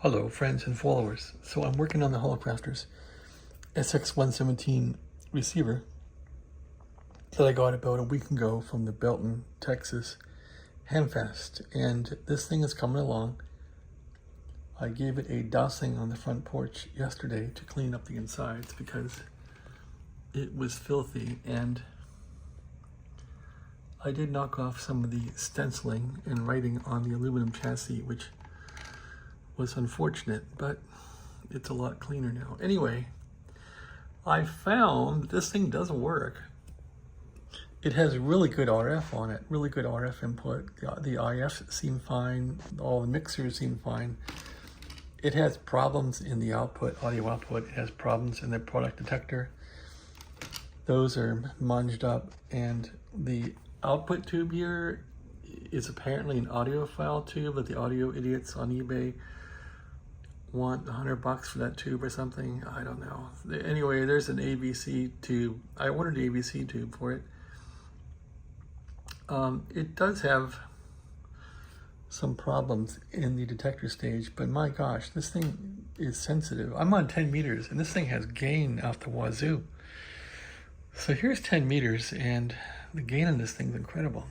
Hello friends and followers. So I'm working on the Hallicrafters SX-117 receiver that I got about a week ago from the Belton TX Hamfest, and this thing is coming along. I gave it a dousing on the front porch yesterday to clean up the insides because it was filthy, and I did knock off some of the stenciling and writing on the aluminum chassis, which was unfortunate, but it's a lot cleaner now. Anyway, I found this thing does work. It has really good RF on it, really good RF input. The IFs seem fine, all the mixers seem fine. It has problems in the output, audio output. It has problems in the product detector. Those are munged up, and the output tube here is apparently an audiophile tube that the audio idiots on eBay want $100 for that tube or something. I don't know. Anyway, there's an ABC tube. I ordered an ABC tube for it. It does have some problems in the detector stage, but my gosh, this thing is sensitive. I'm on 10 meters and this thing has gain out the wazoo. So here's 10 meters and the gain on this thing's incredible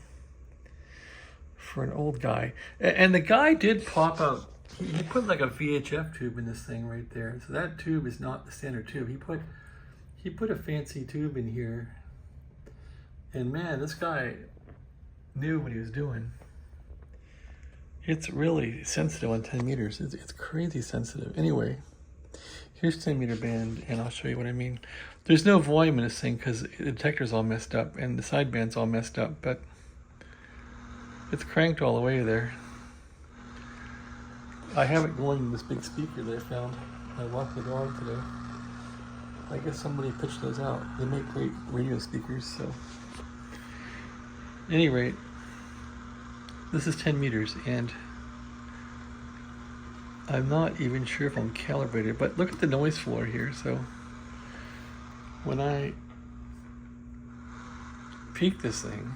for an old guy. And the guy did pop out. He put like a VHF tube in this thing right there. So that tube is not the standard tube. He put a fancy tube in here. And man, this guy knew what he was doing. It's really sensitive on 10 meters. It's crazy sensitive. Anyway, here's 10 meter band, and I'll show you what I mean. There's no volume in this thing because the detector's all messed up and the sideband's all messed up, but it's cranked all the way there. I have it going in this big speaker that I found. I walked the dog today. I guess somebody pitched those out. They make great radio speakers, so. At any rate, this is 10 meters, and I'm not even sure if I'm calibrated, but look at the noise floor here. So when I peak this thing,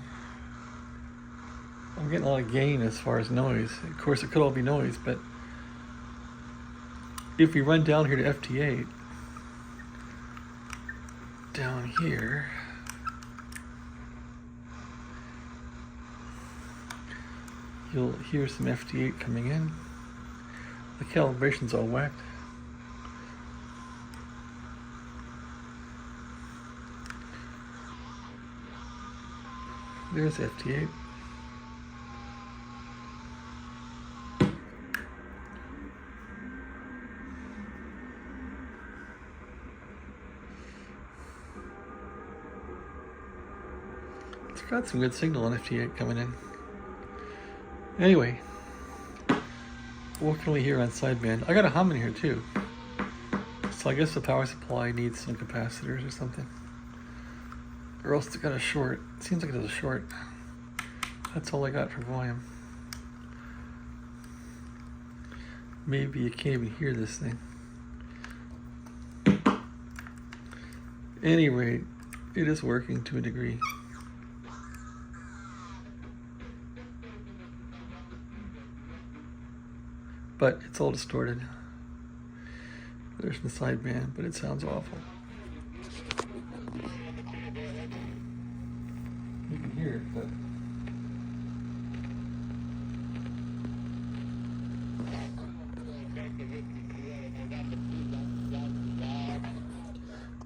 I'm getting a lot of gain as far as noise. Of course, it could all be noise, but if we run down here to FT8, down here, you'll hear some FT8 coming in. The calibration's all whacked. There's FT8. It's got some good signal on FT8 coming in. Anyway, what can we hear on sideband? I got a hum in here too. So I guess the power supply needs some capacitors or something. Or else it's got a short. It seems like it has a short. That's all I got for volume. Maybe you can't even hear this thing. At any rate, it is working to a degree. But it's all distorted. There's the sideband, but it sounds awful. You can hear it,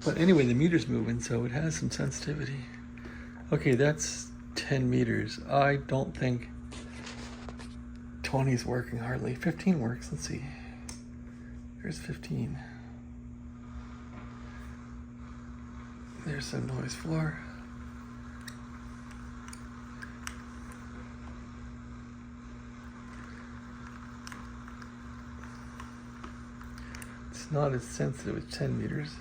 but anyway, the meter's moving, so it has some sensitivity. Okay, that's 10 meters. I don't think 20's working hardly. 15 works. Let's see. There's 15. There's some noise floor. It's not as sensitive as 10 meters.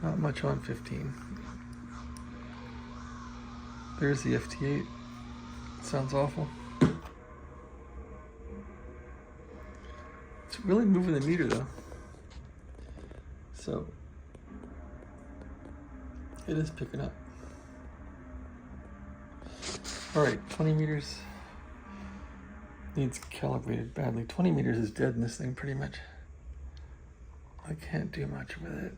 Not much on 15. There's the FT8. Sounds awful. It's really moving the meter though. So it is picking up. All right, 20 meters. needs calibrated badly. 20 meters is dead in this thing pretty much. I can't do much with it.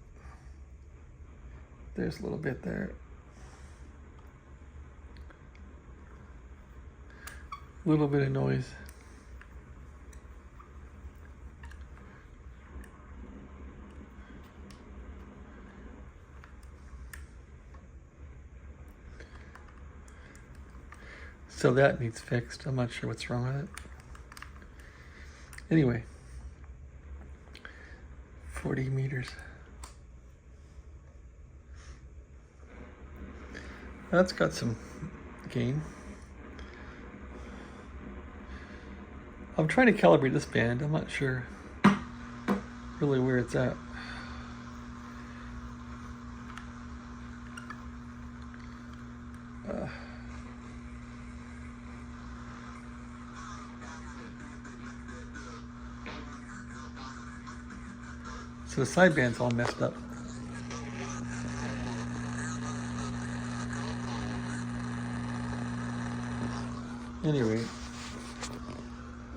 There's a little bit there. A little bit of noise. So that needs fixed. I'm not sure what's wrong with it. Anyway, 40 meters. That's got some gain. I'm trying to calibrate this band. I'm not sure really where it's at. So the sideband's all messed up. Anyway,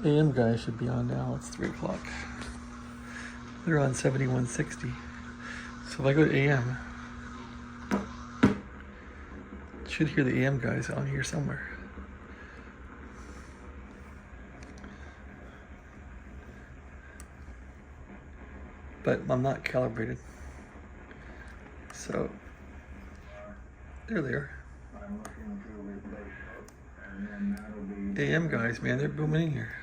AM guys should be on now. It's 3 o'clock. They're on 7160. So if I go to AM, should hear the AM guys on here somewhere. But I'm not calibrated. So there they are. AM guys, man, they're booming in here.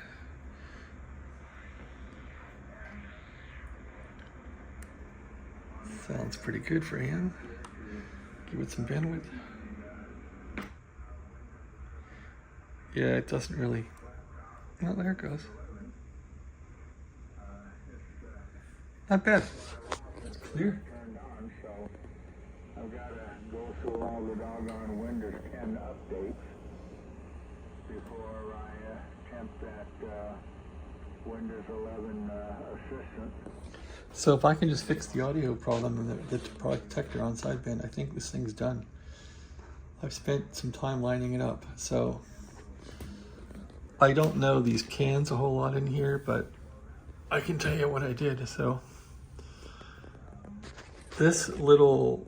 Sounds pretty good for AM. Give it some bandwidth. Yeah, it doesn't really. Well, there it goes. Not bad. Clear. I've got to go through all the doggone Windows 10 updates before I attempt that Windows 11 assistant. So if I can just fix the audio problem and the protector on sideband, I think this thing's done. I've spent some time lining it up. So I don't know these cans a whole lot in here, but I can tell you what I did. So this little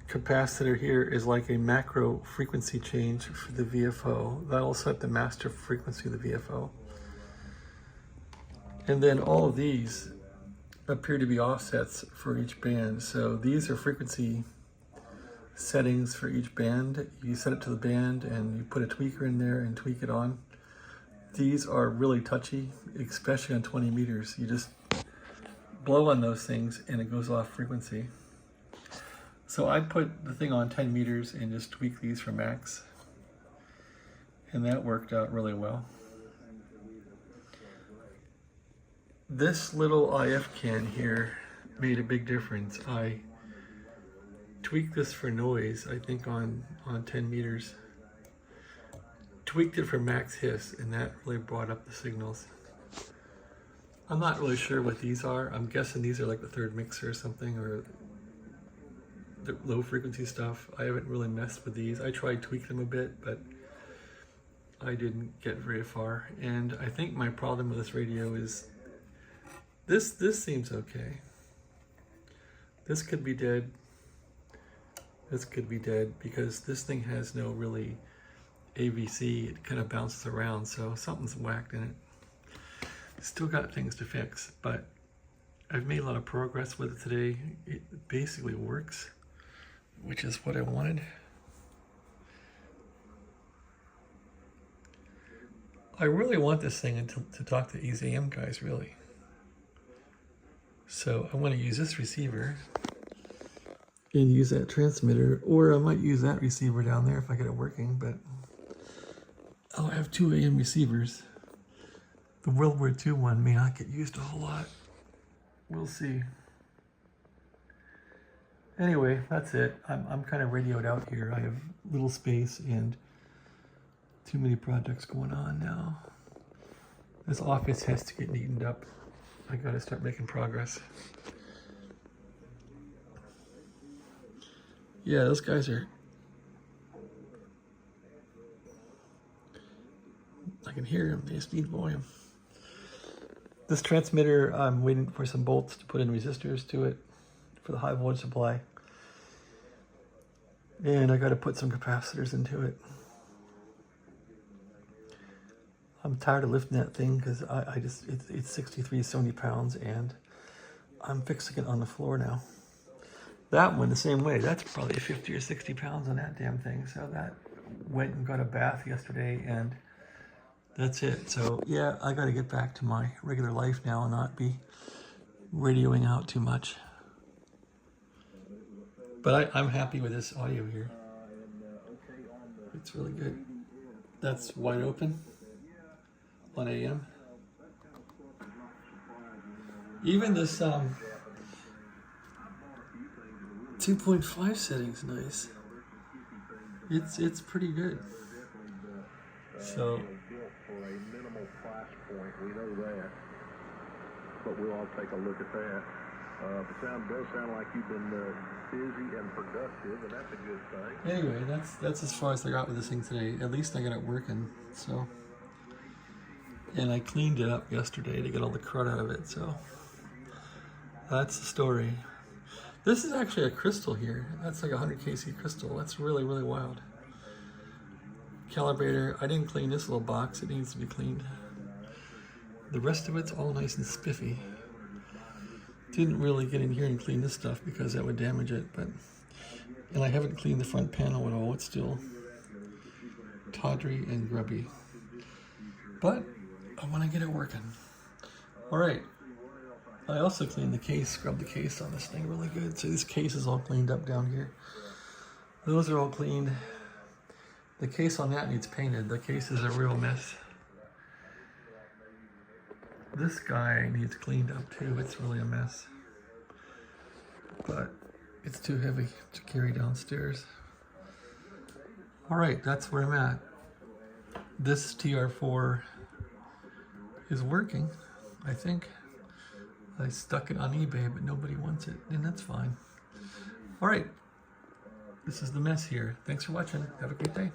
capacitor here is like a macro frequency change for the VFO. That'll set the master frequency of the VFO. And then all of these appear to be offsets for each band. So these are frequency settings for each band. You set it to the band and you put a tweaker in there and tweak it on. These are really touchy, especially on 20 meters. You just blow on those things and it goes off frequency. So I put the thing on 10 meters and just tweak these for max. And that worked out really well. This little IF can here made a big difference. I tweaked this for noise, I think on 10 meters. Tweaked it for max hiss, and that really brought up the signals. I'm not really sure what these are. I'm guessing these are like the third mixer or something, or the low frequency stuff. I haven't really messed with these. I tried tweaking them a bit, but I didn't get very far. And I think my problem with this radio is this seems okay. This could be dead. This could be dead because this thing has no really AVC. It kind of bounces around, so something's whacked in it. Still got things to fix, but I've made a lot of progress with it today. It basically works, which is what I wanted. I really want this thing to talk to these AM guys, really. So I want to use this receiver and use that transmitter, or I might use that receiver down there if I get it working, but I'll have 2 AM receivers. The World War II one may not get used a whole lot. We'll see. Anyway, that's it. I'm kind of radioed out here. I have little space and too many projects going on now. This office has to get neatened up. I gotta start making progress. Yeah, those guys are I can hear them. They just need volume. This transmitter, I'm waiting for some bolts to put in resistors to it for the high voltage supply. And I got to put some capacitors into it. I'm tired of lifting that thing because it's 63, 70 pounds and I'm fixing it on the floor now. That one, the same way. That's probably 50 or 60 pounds on that damn thing. So that went and got a bath yesterday and that's it. So yeah, I got to get back to my regular life now and not be radioing out too much. But I'm happy with this audio here. It's really good. That's wide open on AM. Even this 2.5 setting's nice. It's pretty good. So for a minimal price point, we know that, but we'll all take a look at that. Does sound like you've been busy and productive, and that's a good thing. anyway, that's as far as I got with this thing today. At least I got it working. So, and I cleaned it up yesterday to get all the crud out of it. So that's the story. This is actually a crystal here. That's like a 100 kc crystal. That's really, really wild. Calibrator. I didn't clean this little box. It needs to be cleaned. The rest of it's all nice and spiffy. Didn't really get in here and clean this stuff because that would damage it, and I haven't cleaned the front panel at all. It's still tawdry and grubby, but I want to get it working. All right. I also cleaned the case, scrubbed the case on this thing really good. So this case is all cleaned up down here. Those are all cleaned. The case on that needs painted. The case is a real mess. This guy needs cleaned up too. It's really a mess. But it's too heavy to carry downstairs. All right, that's where I'm at. This TR4 is working, I think. I stuck it on eBay, but nobody wants it, and that's fine. All right, this is the mess here. Thanks for watching. Have a great day.